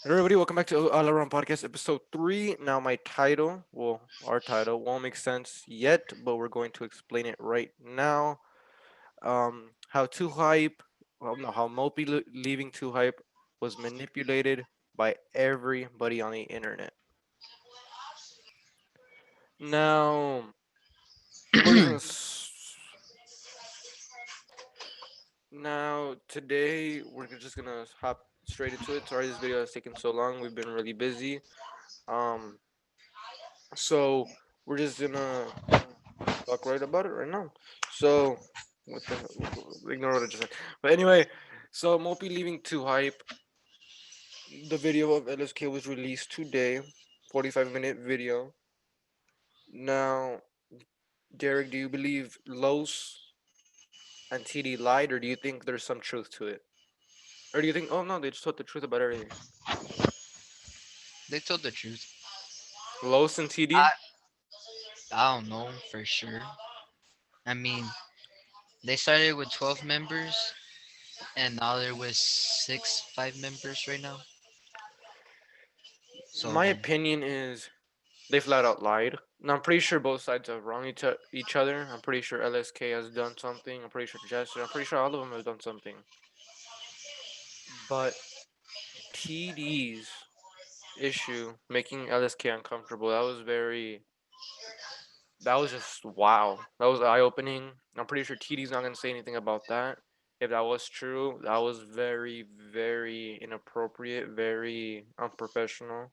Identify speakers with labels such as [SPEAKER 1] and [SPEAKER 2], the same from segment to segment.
[SPEAKER 1] Hello, everybody. Welcome back to All Around Podcast, episode 3. Now, our title won't make sense yet, but we're going to explain it right now. How Too Hype, well, no, how Mopi leaving Too Hype was manipulated by everybody on the internet. Now, we're just gonna. Now, today, just gonna hop straight into it. Sorry, this video has taken so long. We've been really busy. Um, so, we're just gonna talk right about it right now. So, what the ignore what I just said. But anyway, so Mopi leaving Too Hype. The video of LSK was released today, 45-minute video. Now, Derek, do you believe Los and TD lied, or do you think there's some truth to it? Or do you think, oh no, they just told the truth about everything?
[SPEAKER 2] They told the truth.
[SPEAKER 1] Los and TD?
[SPEAKER 2] I I don't know for sure. I mean, they started with 12 members, and now there was five members right now. So
[SPEAKER 1] My opinion is they flat out lied. Now, I'm pretty sure both sides are wrong each other. I'm pretty sure LSK has done something. I'm pretty sure Jester. I'm pretty sure all of them have done something. But TD's issue making LSK uncomfortable. That was just wow. That was eye opening. I'm pretty sure TD's not gonna say anything about that. If that was true, that was very, very inappropriate, very unprofessional,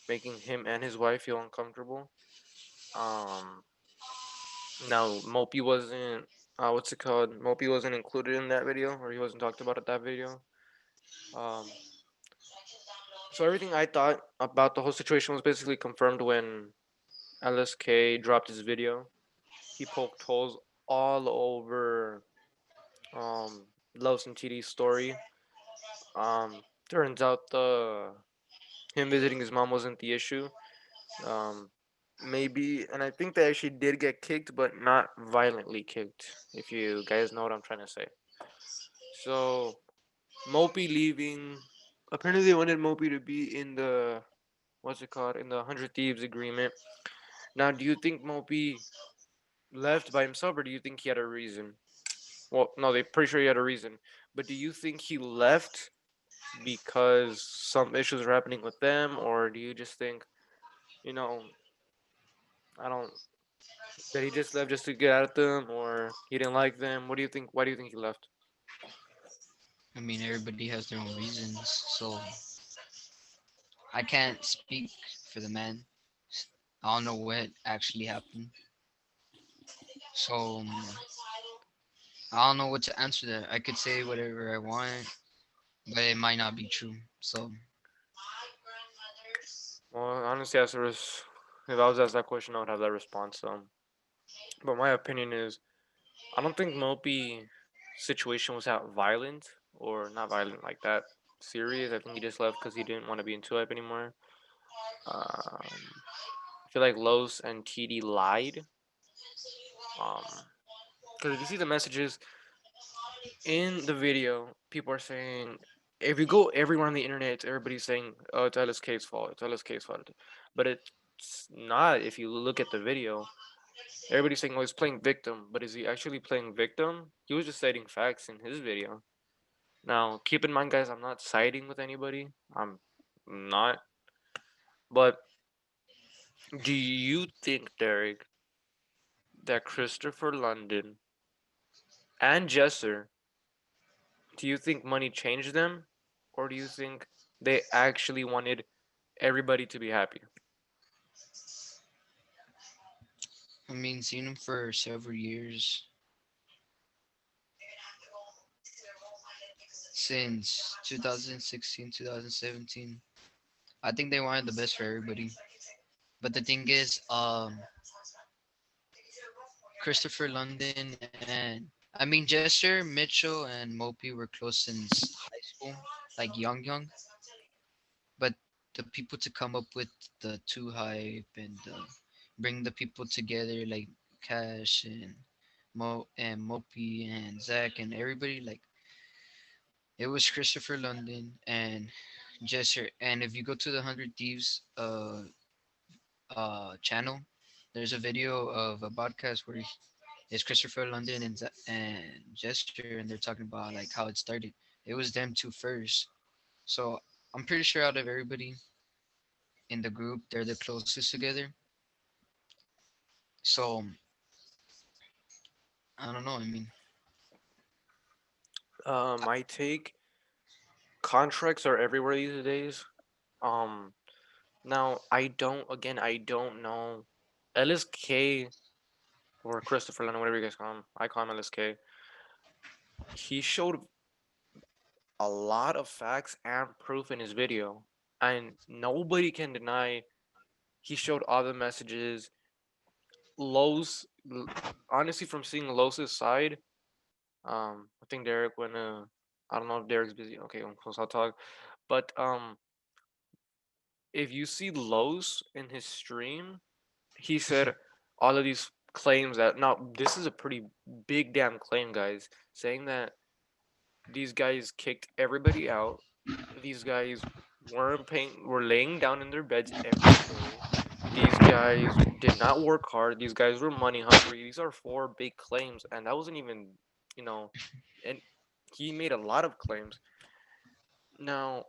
[SPEAKER 1] making him and his wife feel uncomfortable. Um, Now Mopi wasn't what's it called? Mopi wasn't included in that video, or he wasn't talked about at that video. Um, so everything I thought about the whole situation was basically confirmed when LSK dropped his video. He poked holes all over Los and TD's story. Turns out the him visiting his mom wasn't the issue. Um, Maybe, and I think they actually did get kicked, but not violently kicked. If you guys know what I'm trying to say. So Mopi leaving. Apparently, they wanted Mopi to be in the what's it called in the Hundred Thieves agreement. Now, do you think Mopi left by himself, or do you think he had a reason? Well, no, they're pretty sure he had a reason. But do you think he left because some issues were happening with them, or do you just think, you know, I don't, that he just left just to get at them, or he didn't like them? What do you think? Why do you think he left?
[SPEAKER 2] I mean, everybody has their own reasons. So I can't speak for the man. I don't know what actually happened. So I don't know what to answer that. I could say whatever I want, but it might not be true. So
[SPEAKER 1] Well, honestly, if I was asked that question, I would have that response. But my opinion is, I don't think Mopi situation was that violent, or not violent like that serious. I think he just left because he didn't want to be in 2 anymore. I feel like Los and TD lied. Because if you see the messages in the video, people are saying, if you go everywhere on the internet, it's everybody saying, "Oh, it's LSK's fault. It's LSK's fault." But it's not. If you look at the video, everybody's saying, "Oh, he's playing victim," but is he actually playing victim? He was just stating facts in his video. Now, keep in mind, guys, I'm not siding with anybody. I'm not. But do you think, Derek, that Christopher London and Jesser, do you think money changed them? Or do you think they actually wanted everybody to be happy?
[SPEAKER 2] I mean, seen him for several years since 2016, 2017. I think they wanted the best for everybody. But the thing is, Christopher London and I mean Jester, Mitchell, and Mopi were close since high school, like young. But the people to come up with the two hype and bring the people together like Cash and Mopi and Zach and everybody, like it was Christopher London and Jester. And if you go to the Hundred Thieves channel, there's a video of a podcast where it's Christopher London and Jester, and they're talking about like how it started. It was them two first. So I'm pretty sure out of everybody in the group, they're the closest together. So I don't know. I mean,
[SPEAKER 1] My take: contracts are everywhere these days. Um, Now I don't know. LSK or Christopher Lennon, whatever you guys call him. I call him LSK. He showed a lot of facts and proof in his video, and nobody can deny he showed all the messages. Lowe's, honestly, from seeing Lowe's side, I think Derek when I don't know if Derek's busy. Okay, I'll talk. But if you see Lowe's in his stream, he said all of these claims that now this is a pretty big damn claim, guys, saying that these guys kicked everybody out. These guys were laying down in their beds every day. These guys did not work hard. These guys were money hungry. These are four big claims, and that wasn't even, you know, and he made a lot of claims. Now,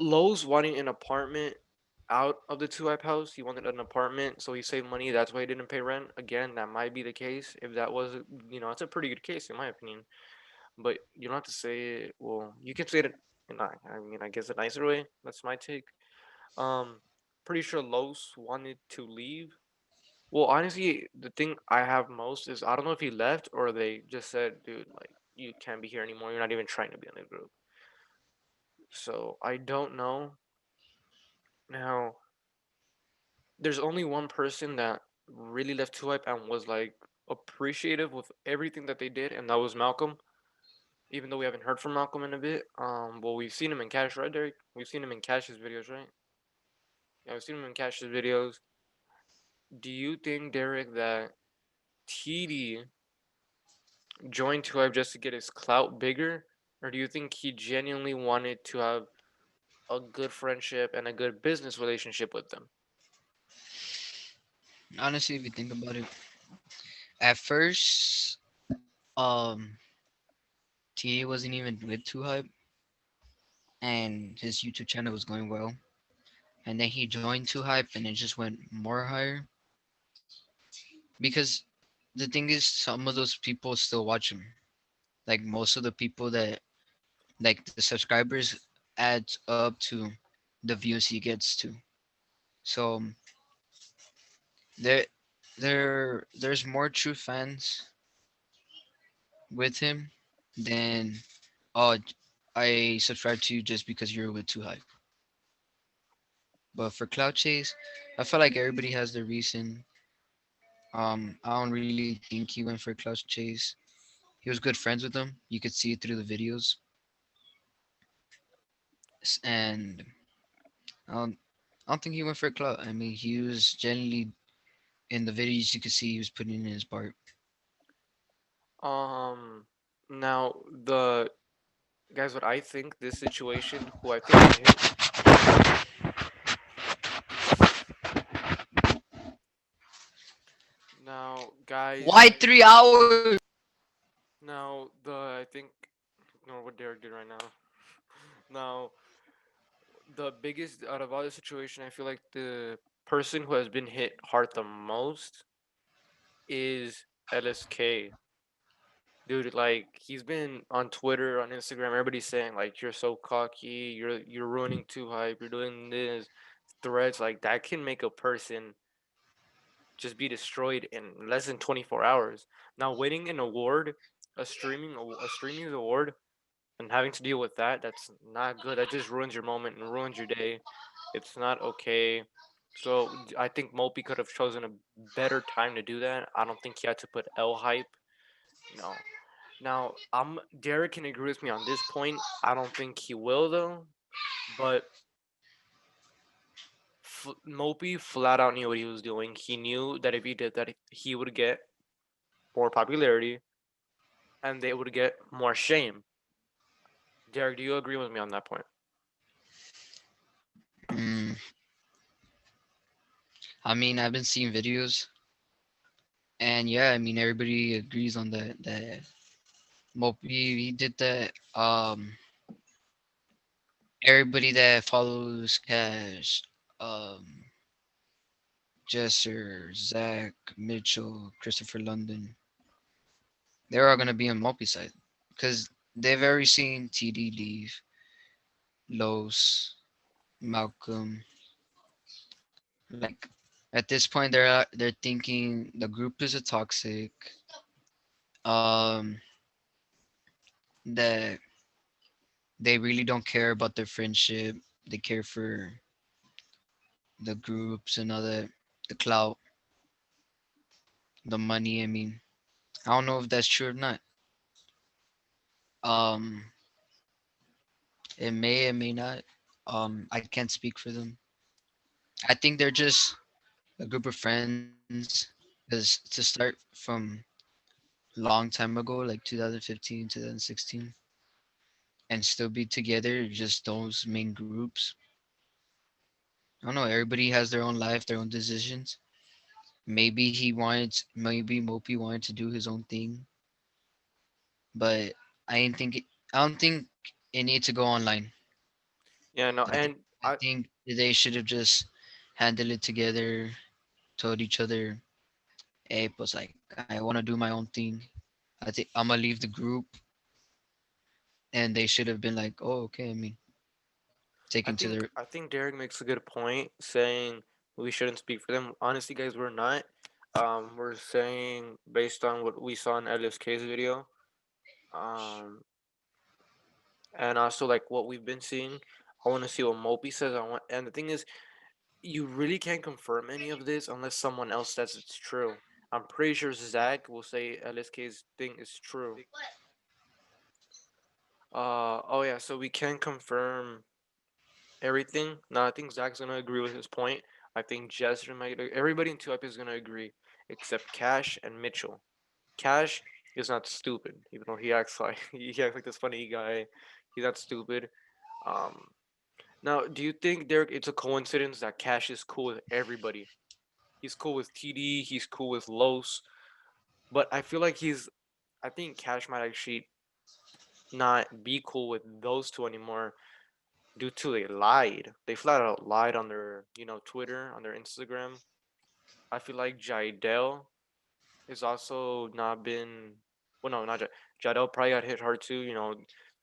[SPEAKER 1] Lowe's wanting an apartment out of the two hype house. He wanted an apartment, so he saved money. That's why he didn't pay rent. Again, that might be the case. If that was, it's a pretty good case in my opinion. But you don't have to say it. Well, you can say it. I mean, I guess a nicer way. That's my take. Um, Pretty sure Lowe's wanted to leave. Well, honestly, the thing I have most is I don't know if he left or they just said, dude, like you can't be here anymore. You're not even trying to be in the group. So I don't know. Now, there's only one person that really left Two Hype and was like appreciative with everything that they did, and that was Malcolm. Even though we haven't heard from Malcolm in a bit, well, we've seen him in Cash, right, Derek? We've seen him in Cash's videos, right? Yeah, we've seen him in Cash's videos. Do you think, Derek, that TD joined Two Hype just to get his clout bigger, or do you think he genuinely wanted to have a good friendship and a good business relationship with them?
[SPEAKER 2] honestly, if you think about it, at first, TA wasn't even with Too Hype, and his YouTube channel was going well. And then he joined Too Hype, and it just went more higher. Because the thing is, some of those people still watch him. Like most of the people that, like the subscribers, adds up to the views he gets to. So there, there's more true fans with him than oh, I subscribe to you just because you're with Too Hype. But for Cloud Chase, I feel like everybody has their reason. I don't really think he went for Cloud Chase. He was good friends with them. You could see it through the videos, and um, I don't think he went for Cloud. I mean, he was generally in the videos. You could see he was putting in his part.
[SPEAKER 1] Now the guys, what I think this situation, who I think got hit. Now, guys,
[SPEAKER 2] Why 3 hours?
[SPEAKER 1] now the I think ignore what Derek did right now. Now, the biggest out of all the situation, I feel like the person who has been hit hard the most is LSK. Dude, like he's been on Twitter, on Instagram, everybody's saying like you're so cocky, you're ruining Too Hype, you're doing this threats like that can make a person just be destroyed in less than 24 hours. Now, winning an award, a streaming award, and having to deal with that, that's not good. That just ruins your moment and ruins your day. It's not okay. So I think Mopi could have chosen a better time to do that. I don't think he had to put L hype. No. Now, Derek can agree with me on this point. I don't think he will though. But Mopi flat out knew what he was doing. He knew that if he did that, he would get more popularity and they would get more shame. Derek, do you agree with me on that point?
[SPEAKER 2] I mean, I've been seeing videos, and yeah, I mean, everybody agrees on the Mopi. He did that. Everybody that follows Cash, um, Jesser, Zach, Mitchell, Christopher London, they're all gonna be on Mopi side because they've already seen TD leave, Los, Malcolm. Like at this point, they're thinking the group is a toxic. Um, that they really don't care about their friendship. They care for the groups and all that, the clout, the money. I mean, I don't know if that's true or not. Um, it may not. I can't speak for them. I think they're just a group of friends. Because to start from long time ago, like 2015, 2016, and still be together, just those main groups. I don't know. Everybody has their own life, their own decisions. Maybe Mopi wanted to do his own thing, but I ain't think it, I don't think it need to go online.
[SPEAKER 1] Yeah, no,
[SPEAKER 2] I think
[SPEAKER 1] and
[SPEAKER 2] I think they should have just handled it together, told each other, "Hey, pues like I want to do my own thing. I think I'm gonna leave the group," and they should have been like, "Oh, okay." I mean, taken to their
[SPEAKER 1] I think Derek makes a good point saying we shouldn't speak for them. Honestly, guys, we're not. We're saying based on what we saw in LSK's video, um, and also like what we've been seeing. I want to see what Mopi says. And the thing is, you really can't confirm any of this unless someone else says it's true. I'm pretty sure Zach will say LSK's thing is true. Oh yeah, so we can confirm everything. No, I think Zach's gonna agree with his point. I think Jester might. Everybody in 2 up is gonna agree, except Cash and Mitchell. Cash is not stupid, even though he acts like he acts like this funny guy. He's not stupid. Um, Now, do you think Derek? It's a coincidence that Cash is cool with everybody. He's cool with TD. He's cool with Los. But I feel like he's. I think Cash might actually not be cool with those two anymore due to they lied. They flat out lied on their Twitter, on their Instagram. I feel like Jidel has also not been. Well, no, not Jidel. Probably got hit hard too.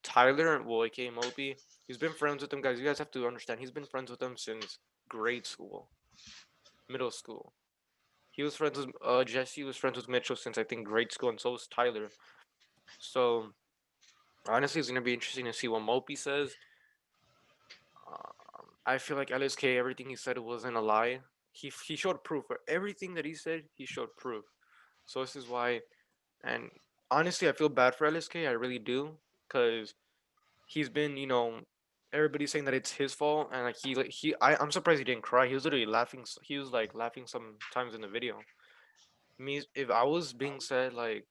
[SPEAKER 1] Tyler, well, aka Mopi, he's been friends with them guys. You guys have to understand. He's been friends with them since grade school, middle school. He was friends with Jesse. Was friends with Mitchell since I think grade school, and so was Tyler. So honestly, it's gonna be interesting to see what Mopi says. I feel like LSK, everything he said wasn't a lie. He showed proof for everything that he said. He showed proof. So this is why, and honestly, I feel bad for LSK. I really do, because he's been, everybody's saying that it's his fault, and like I'm surprised he didn't cry. He was literally laughing. He was like laughing sometimes in the video. Me, if I was being said like,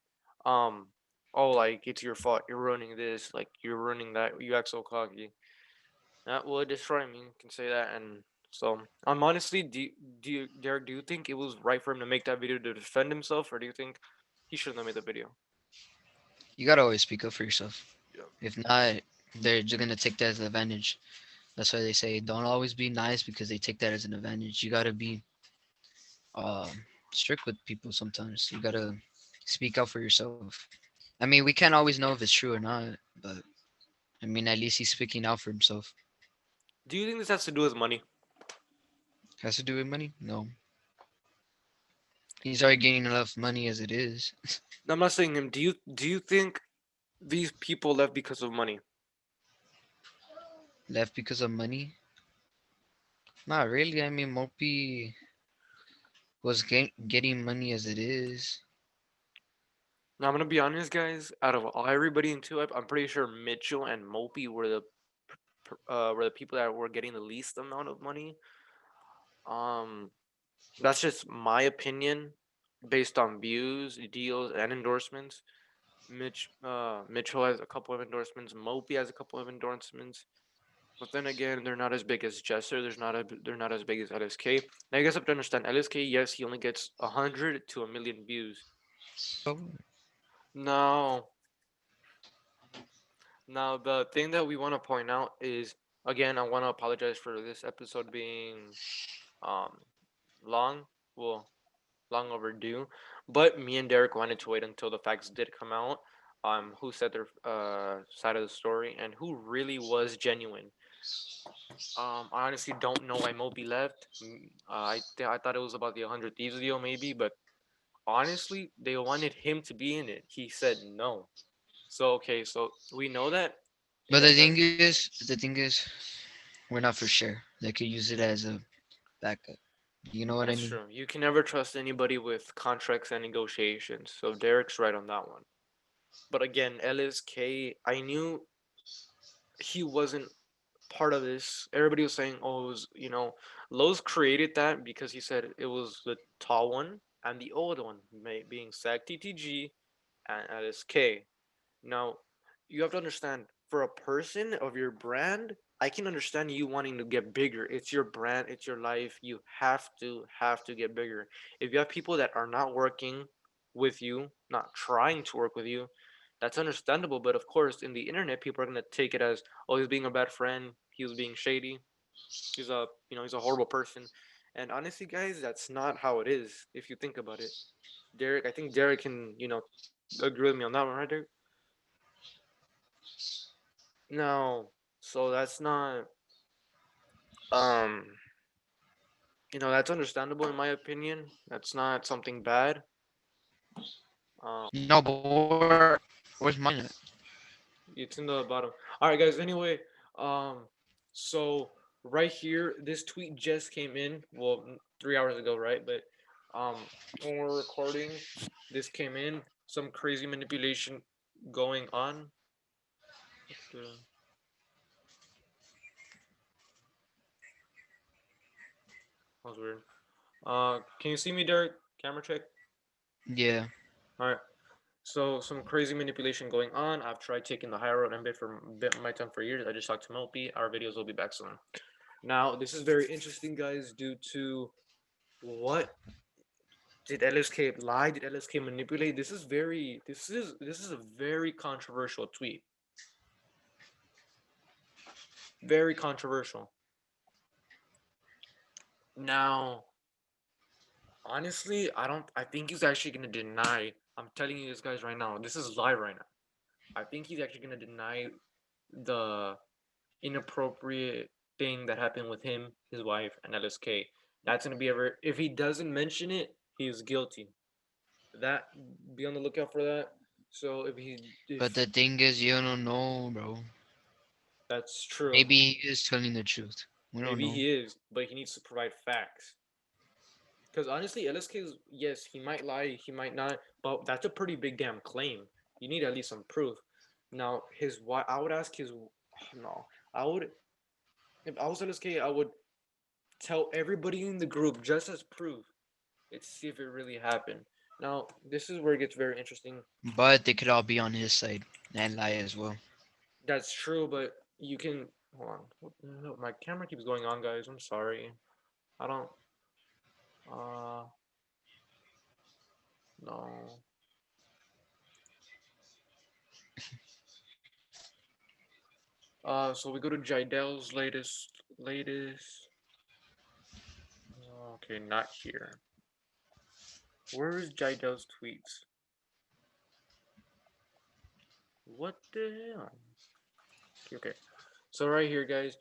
[SPEAKER 1] um, oh, like it's your fault. You're ruining this. Like you're ruining that. You act so cocky. That would destroy me. Can say that. And so I'm honestly, Derek, do you think it was right for him to make that video to defend himself, or do you think he shouldn't have made the video?
[SPEAKER 2] you gotta always speak up for yourself.
[SPEAKER 1] Yeah.
[SPEAKER 2] If not, they're just gonna take that as an advantage. That's why they say don't always be nice because they take that as an advantage. You gotta be um, strict with people sometimes. You gotta speak out for yourself. I mean, we can't always know if it's true or not, but I mean, at least he's speaking out for himself.
[SPEAKER 1] Do you think this has to do with money?
[SPEAKER 2] Has to do with money? No. He's already getting enough money as it is.
[SPEAKER 1] I'm not saying him. Do you think these people left because of money?
[SPEAKER 2] Left because of money? Not really. I mean, Mopi was getting money as it is.
[SPEAKER 1] Now I'm gonna be honest, guys. Out of everybody in 2 up, I'm pretty sure Mitchell and Mopi were the people that were getting the least amount of money. Um, that's just my opinion, based on views, deals, and endorsements. Mitchell has a couple of endorsements. Mopi has a couple of endorsements. But then again, they're not as big as Jester. They're not as big as LSK. Now you guys have to understand, LSK, yes, he only gets 100 to 1 million views.
[SPEAKER 2] So,
[SPEAKER 1] Now, now the thing that we want to point out is, again, I want to apologize for this episode being um long. Well, long overdue. But me and Derek wanted to wait until the facts did come out. Who said their side of the story and who really was genuine. I honestly don't know why Mopi left. I thought it was about the 100 Thieves deal maybe, but honestly, they wanted him to be in it. He said no. So okay, so we know that
[SPEAKER 2] but
[SPEAKER 1] it does.
[SPEAKER 2] the thing is, we're not for sure. They could use it as a backup. You know what I
[SPEAKER 1] That's
[SPEAKER 2] mean?
[SPEAKER 1] true. You can never trust anybody with contracts and negotiations. So Derek's right on that one. But again, LSK, I knew he wasn't part of this. Everybody was saying, "Oh, it was Lowe's created that because he said it was the tall one and the old one, being SAG TTG and LSK." Now, you have to understand, for a person of your brand, I can understand you wanting to get bigger. It's your brand, it's your life. You have to get bigger. If you have people that are not working with you, not trying to work with you, that's understandable. But of course, in the internet, people are gonna take it as, oh, he's being a bad friend, he was being shady, he's a horrible person. And honestly, guys, that's not how it is if you think about it. Derek, I think Derek can, agree with me on that one, right, Derek? No, so that's not um that's understandable in my opinion. That's not something bad. Um
[SPEAKER 2] No, but where's mine at?
[SPEAKER 1] it's in the bottom. All right, guys, anyway, um so right here this tweet just came in, well, 3 hours ago, right? But when we're recording, this came in, some crazy manipulation going on. What the That was weird. Can you see me, Derek? Camera check.
[SPEAKER 2] Yeah.
[SPEAKER 1] All right. So some crazy manipulation going on. I've tried taking the high road and bit my tongue for years. I just talked to Mopi. Our videos will be back soon. Now this is very interesting, guys, due to what did LSK lie? Did LSK manipulate? This is a very controversial tweet. Very controversial. Now, honestly, I think he's actually gonna deny. I'm telling you this, guys, right now. This is live right now. I think he's actually gonna deny the inappropriate thing that happened with him, his wife, and LSK. That's gonna be ever. If he doesn't mention it, he's guilty. That Be on the lookout for that. So
[SPEAKER 2] But
[SPEAKER 1] if
[SPEAKER 2] the thing is, you don't know, bro.
[SPEAKER 1] that's true,
[SPEAKER 2] Maybe he is telling the truth. We don't
[SPEAKER 1] maybe
[SPEAKER 2] know.
[SPEAKER 1] he is, but he needs to provide facts. Because honestly, LSK is, yes, he might lie, he might not, but that's a pretty big damn claim. You need at least some proof. Now, his wife, I would ask his, no, I would, if I was LSK, I would tell everybody in the group just as proof. Let's see if it really happened. Now, this is where it gets very interesting.
[SPEAKER 2] But they could all be on his side and lie as well.
[SPEAKER 1] That's true, but you can hold on. No, my camera keeps going on, guys. I'm sorry. I don't. Uh, no. So we go to Jidel's latest. Okay, not here. Where is Jidel's tweets? What the hell? Okay, okay. So right here, guys.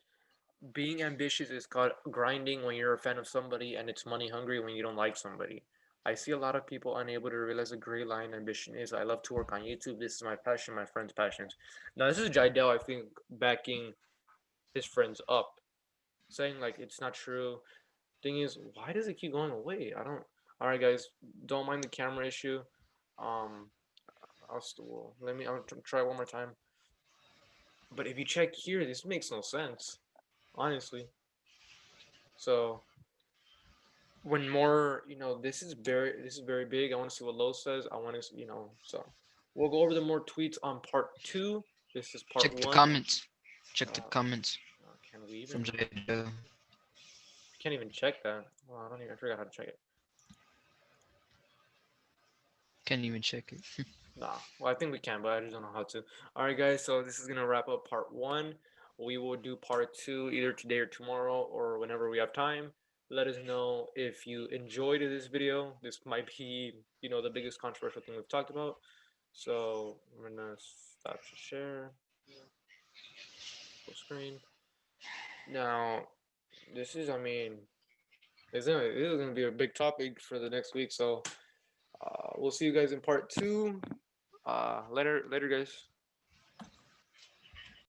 [SPEAKER 1] Being ambitious is called grinding when you're a fan of somebody, and it's money hungry when you don't like somebody. I see a lot of people unable to realize a gray line ambition is. I love to work on YouTube. This is my passion, my friend's passions. Now, this is Jidel, I think, backing his friends up, saying like it's not true. Thing is, why does it keep going away? I don't. All right, guys, don't mind the camera issue. Um, I'll try one more time. But if you check here, this makes no sense, honestly. So when more, this is very big. I want to see what Lowe says. I want to, so we'll go over the more tweets on part two. This is part
[SPEAKER 2] Check the
[SPEAKER 1] one.
[SPEAKER 2] comments. Check the
[SPEAKER 1] Uh,
[SPEAKER 2] comments.
[SPEAKER 1] Can we
[SPEAKER 2] from
[SPEAKER 1] even?
[SPEAKER 2] Zaida.
[SPEAKER 1] We can't even check that. Well, I don't even. I forgot how to check it.
[SPEAKER 2] Can't even check it.
[SPEAKER 1] Nah. Well, I think we can, but I just don't know how to. All right, guys. So this is gonna wrap up part one. We will do part two either today or tomorrow or whenever we have time. Let us know if you enjoyed this video. This might be, the biggest controversial thing we've talked about. So I'm gonna stop to share full screen. Now, this is, I mean, this is gonna be a big topic for the next week. So we'll see you guys in part two. Later, guys.